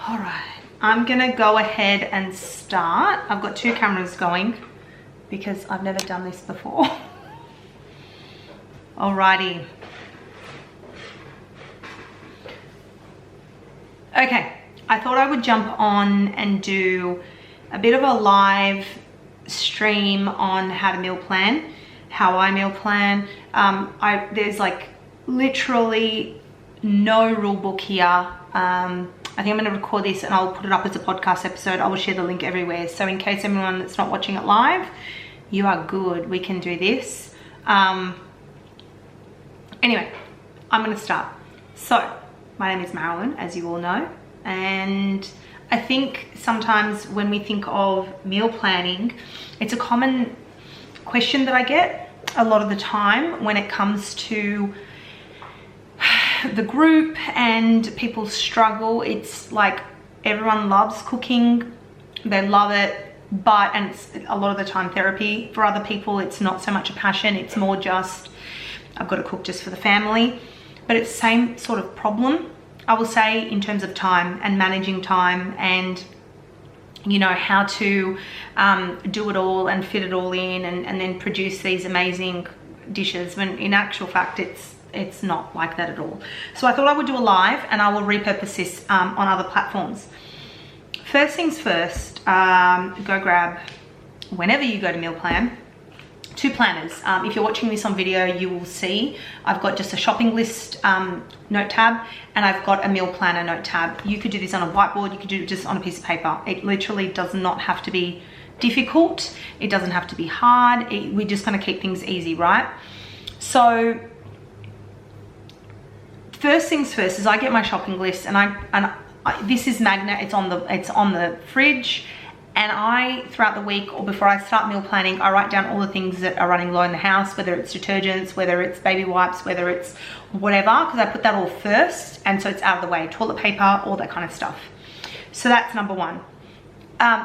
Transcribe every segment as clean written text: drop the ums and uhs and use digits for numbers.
All right, I'm gonna go ahead and start. I've got two cameras going because I've never done this before. Alrighty. Okay, I thought I would jump on and do a bit of a live stream on how to meal plan, how I meal plan. There's like literally no rule book here. I think I'm going to record this and I'll put it up as a podcast episode. I will share the link everywhere. So in case anyone that's not watching it live, you are good. We can do this. Anyway, I'm going to start. So my name is Marilyn, as you all know. And I think sometimes when we think of meal planning, it's a common question that I get a lot of the time when it comes to the group and people struggle. It's like everyone loves cooking, they love it, and it's a lot of the time therapy. For other people, it's not so much a passion, it's more just, I've got to cook just for the family. But it's the same sort of problem, I will say, in terms of time and managing time and, you know, how to do it all and fit it all in and then produce these amazing dishes, when in actual fact it's not like that at all. So I thought I would do a live and I will repurpose this on other platforms. First things first, go grab, whenever you go to meal plan, two planners. If you're watching this on video, you will see I've got just a shopping list note tab and I've got a meal planner note tab. You could do this on a whiteboard, you could do it just on a piece of paper. It literally does not have to be difficult. It doesn't have to be hard. We're just gonna keep things easy, right? So first things first is I get my shopping list and I this is magnet, it's on the fridge. And I, throughout the week or before I start meal planning, I write down all the things that are running low in the house, whether it's detergents, whether it's baby wipes, whether it's whatever, because I put that all first. And so it's out of the way, toilet paper, all that kind of stuff. So that's number one.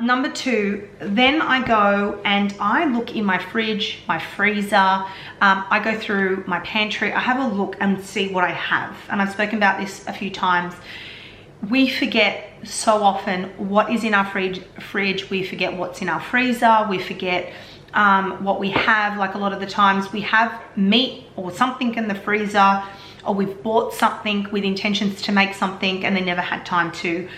Number two, then I go and I look in my fridge, my freezer. I go through my pantry. I have a look and see what I have. And I've spoken about this a few times. We forget so often what is in our fridge. We forget what's in our freezer. We forget what we have. Like a lot of the times we have meat or something in the freezer, or we've bought something with intentions to make something and they never had time to.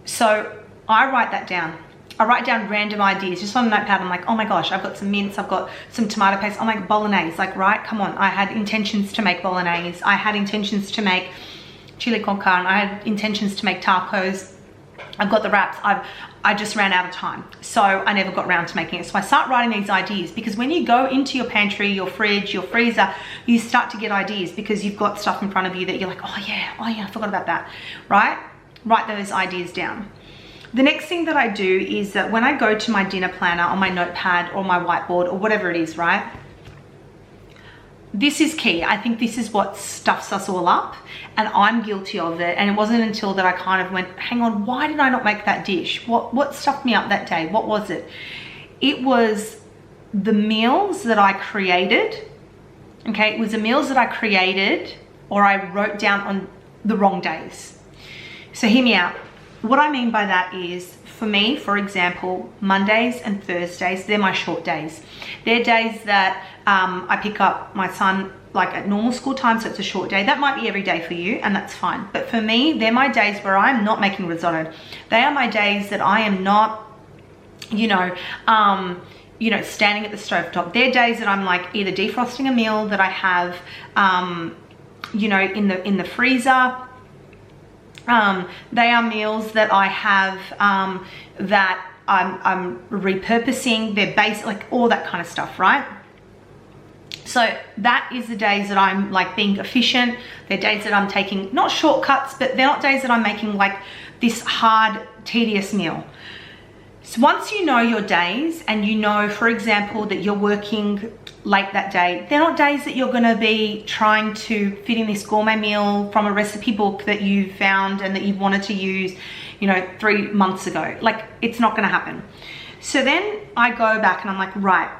So I write that down. I write down random ideas just on a notepad. I'm like, oh my gosh, I've got some mince, I've got some tomato paste. Oh my God, bolognese. Like, right, come on. I had intentions to make bolognese. I had intentions to make chili con carne. I had intentions to make tacos. I've got the wraps. I just ran out of time. So I never got around to making it. So I start writing these ideas, because when you go into your pantry, your fridge, your freezer, you start to get ideas because you've got stuff in front of you that you're like, oh yeah, I forgot about that, right? Write those ideas down. The next thing that I do is that when I go to my dinner planner on my notepad or my whiteboard or whatever it is, right? This is key. I think this is what stuffs us all up, and I'm guilty of it. And it wasn't until that I kind of went, hang on, why did I not make that dish? What stuffed me up that day? What was it? It was the meals that I created. Okay, it was the meals that I created or I wrote down on the wrong days. So hear me out. What I mean by that is, for me, for example, Mondays and Thursdays, they're my short days. They're days that I pick up my son like at normal school time, so it's a short day. That might be every day for you, and that's fine. But for me, they're my days where I'm not making risotto. They are my days that I am not, standing at the stovetop. They're days that I'm like either defrosting a meal that I have, in the freezer. They are meals that I have that I'm repurposing. They're basic, like all that kind of stuff, right? So that is the days that I'm like being efficient. They're days that I'm taking not shortcuts, but they're not days that I'm making like this hard, tedious meal. So once you know your days and you know, for example, that you're working late that day, they're not days that you're going to be trying to fit in this gourmet meal from a recipe book that you found and that you wanted to use, 3 months ago. Like, it's not going to happen. So then I go back and I'm like, right,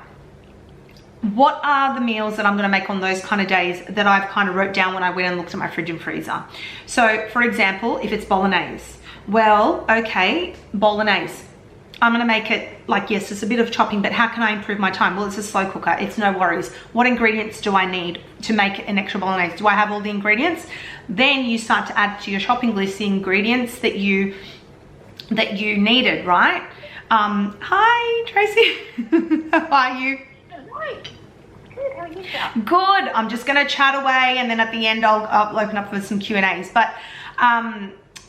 what are the meals that I'm going to make on those kind of days that I've kind of wrote down when I went and looked at my fridge and freezer. So for example, if it's bolognese, well, okay, bolognese, I'm going to make it like, yes, it's a bit of chopping, but how can I improve my time? Well, it's a slow cooker. It's no worries. What ingredients do I need to make an extra bolognese? Do I have all the ingredients? Then you start to add to your shopping list the ingredients that you needed, right? Hi, Tracy. How are you? Good, how are you, Sarah? Good. I'm just going to chat away, and then at the end I'll open up for some Q&As. But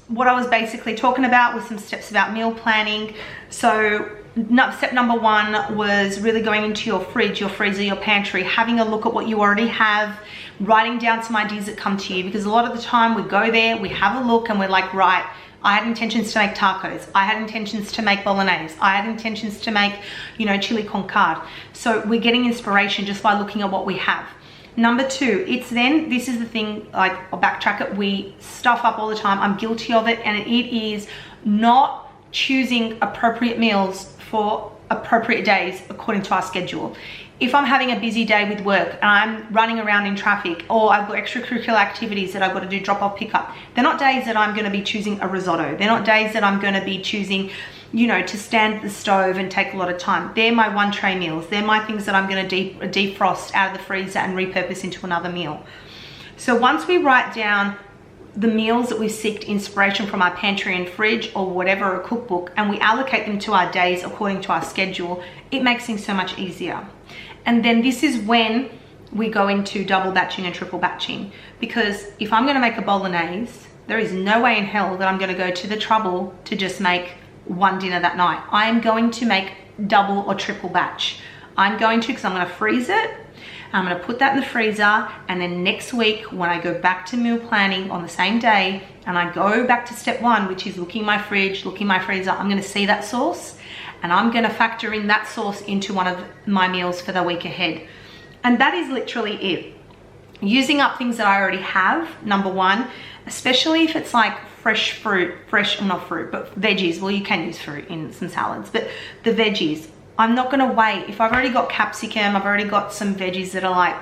what I was basically talking about was some steps about meal planning. So step number 1 was really going into your fridge, your freezer, your pantry, having a look at what you already have, writing down some ideas that come to you, because a lot of the time we go there, we have a look, and we're like, right, I had intentions to make tacos. I had intentions to make bolognese. I had intentions to make, you know, chili con carne. So we're getting inspiration just by looking at what we have. Number 2, it's then, this is the thing, like, I'll backtrack it, we stuff up all the time. I'm guilty of it, and it is not choosing appropriate meals for appropriate days according to our schedule. If I'm having a busy day with work and I'm running around in traffic, or I've got extracurricular activities that I've got to do, drop off, pick up, they're not days that I'm going to be choosing a risotto. They're not days that I'm going to be choosing, you know, to stand at the stove and take a lot of time. They're my one tray meals. They're my things that I'm going to defrost out of the freezer and repurpose into another meal. So once we write down the meals that we seeked inspiration from our pantry and fridge or whatever, a cookbook, and we allocate them to our days according to our schedule, it makes things so much easier. And then this is when we go into double batching and triple batching, because if I'm going to make a bolognese, there is no way in hell that I'm going to go to the trouble to just make one dinner that night. I am going to make double or triple batch. I'm going to, because I'm going to freeze it. I'm going to put that in the freezer, and then next week when I go back to meal planning on the same day and I go back to step 1, which is looking my fridge, looking my freezer, I'm going to see that sauce, and I'm going to factor in that sauce into one of my meals for the week ahead. And that is literally it. Using up things that I already have, number 1, especially if it's like fresh fruit, not fruit, but veggies. Well, you can use fruit in some salads, but the veggies, I'm not going to wait. If I've already got capsicum, I've already got some veggies that are like,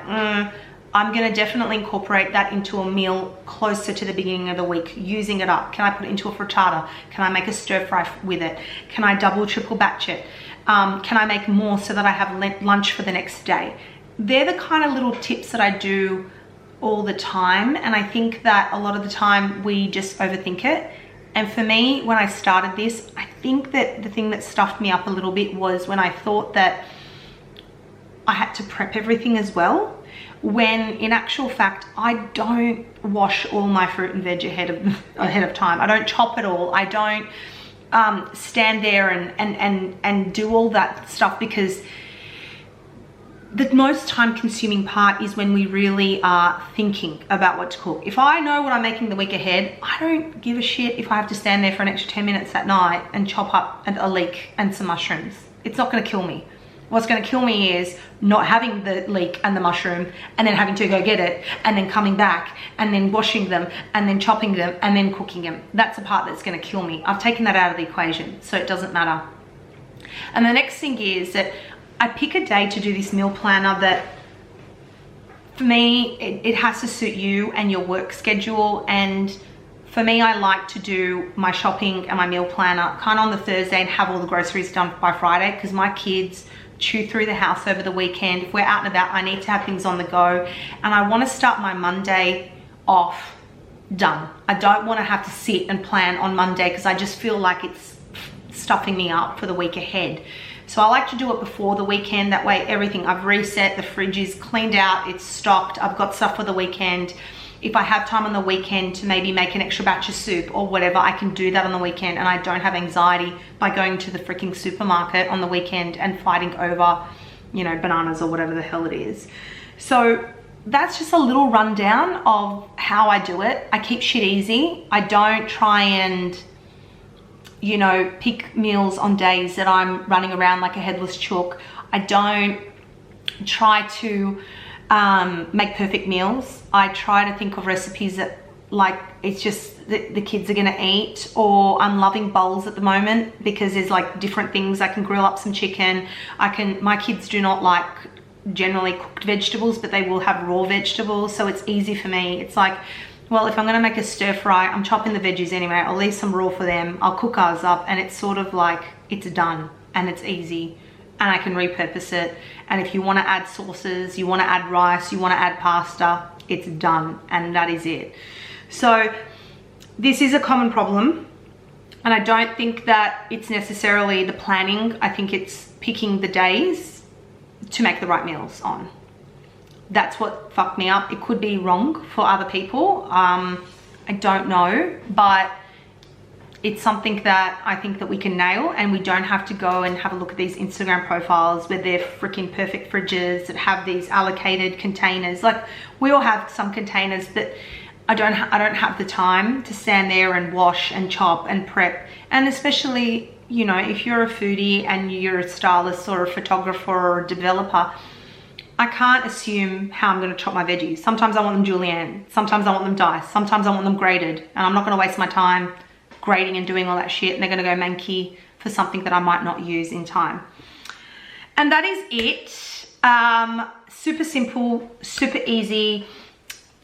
I'm going to definitely incorporate that into a meal closer to the beginning of the week, using it up. Can I put it into a frittata? Can I make a stir fry with it? Can I double, triple batch it? Can I make more so that I have lunch for the next day? They're the kind of little tips that I do all the time. And I think that a lot of the time we just overthink it. And for me, when I started this, I think that the thing that stuffed me up a little bit was when I thought that I had to prep everything as well, when in actual fact, I don't wash all my fruit and veg ahead of time. I don't chop it all. I don't stand there and do all that stuff, because the most time consuming part is when we really are thinking about what to cook. If I know what I'm making the week ahead, I don't give a shit if I have to stand there for an extra 10 minutes that night and chop up a leek and some mushrooms. It's not going to kill me. What's going to kill me is not having the leek and the mushroom and then having to go get it and then coming back and then washing them and then chopping them and then cooking them. That's the part that's going to kill me. I've taken that out of the equation, so it doesn't matter. And the next thing is that I pick a day to do this meal planner that, for me, it has to suit you and your work schedule. And for me, I like to do my shopping and my meal planner kind of on the Thursday and have all the groceries done by Friday, because my kids chew through the house over the weekend. If we're out and about, I need to have things on the go. And I want to start my Monday off done. I don't want to have to sit and plan on Monday, because I just feel like it's stuffing me up for the week ahead. So I like to do it before the weekend. That way everything, I've reset, the fridge is cleaned out, it's stocked, I've got stuff for the weekend. If I have time on the weekend to maybe make an extra batch of soup or whatever, I can do that on the weekend, and I don't have anxiety by going to the freaking supermarket on the weekend and fighting over, you know, bananas or whatever the hell it is. So that's just a little rundown of how I do it. I keep shit easy. I don't try and, you know, pick meals on days that I'm running around like a headless chook. I don't try to make perfect meals. I try to think of recipes that, like, it's just the kids are gonna eat. Or I'm loving bowls at the moment because there's like different things. I can grill up some chicken. My kids do not like generally cooked vegetables, but they will have raw vegetables. So it's easy for me. It's like, well, if I'm gonna make a stir fry, I'm chopping the veggies anyway. I'll leave some raw for them. I'll cook ours up, and it's sort of like, it's done and it's easy, and I can repurpose it. And if you wanna add sauces, you wanna add rice, you wanna add pasta, it's done, and that is it. So this is a common problem. And I don't think that it's necessarily the planning. I think it's picking the days to make the right meals on. That's what fucked me up. It could be wrong for other people. I don't know, but it's something that I think that we can nail, and we don't have to go and have a look at these Instagram profiles where they're freaking perfect fridges that have these allocated containers. Like, we all have some containers, but I don't have the time to stand there and wash and chop and prep. And especially, you know, if you're a foodie and you're a stylist or a photographer or a developer, I can't assume how I'm gonna chop my veggies. Sometimes I want them julienne, sometimes I want them diced, sometimes I want them grated, and I'm not gonna waste my time grating and doing all that shit, and they're gonna go manky for something that I might not use in time. And that is it. Super simple, super easy.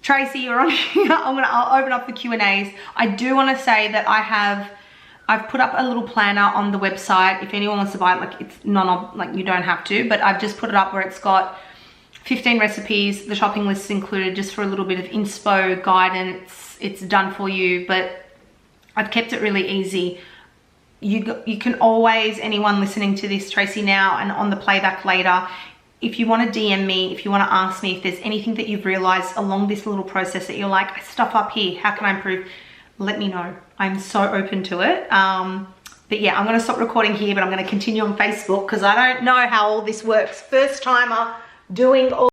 Tracy, you're on here. I'll open up the Q&As. I do want to say that I've put up a little planner on the website. If anyone wants to buy it, like, it's like, you don't have to, but I've just put it up where it's got 15 recipes. The shopping list is included, just for a little bit of inspo guidance. It's done for you, but I've kept it really easy. You can always, anyone listening to this, Tracy, now and on the playback later, if you want to DM me, if you want to ask me if there's anything that you've realized along this little process that you're like, stuff up here, how can I improve? Let me know. I'm so open to it. But yeah, I'm going to stop recording here, but I'm going to continue on Facebook because I don't know how all this works. First timer doing all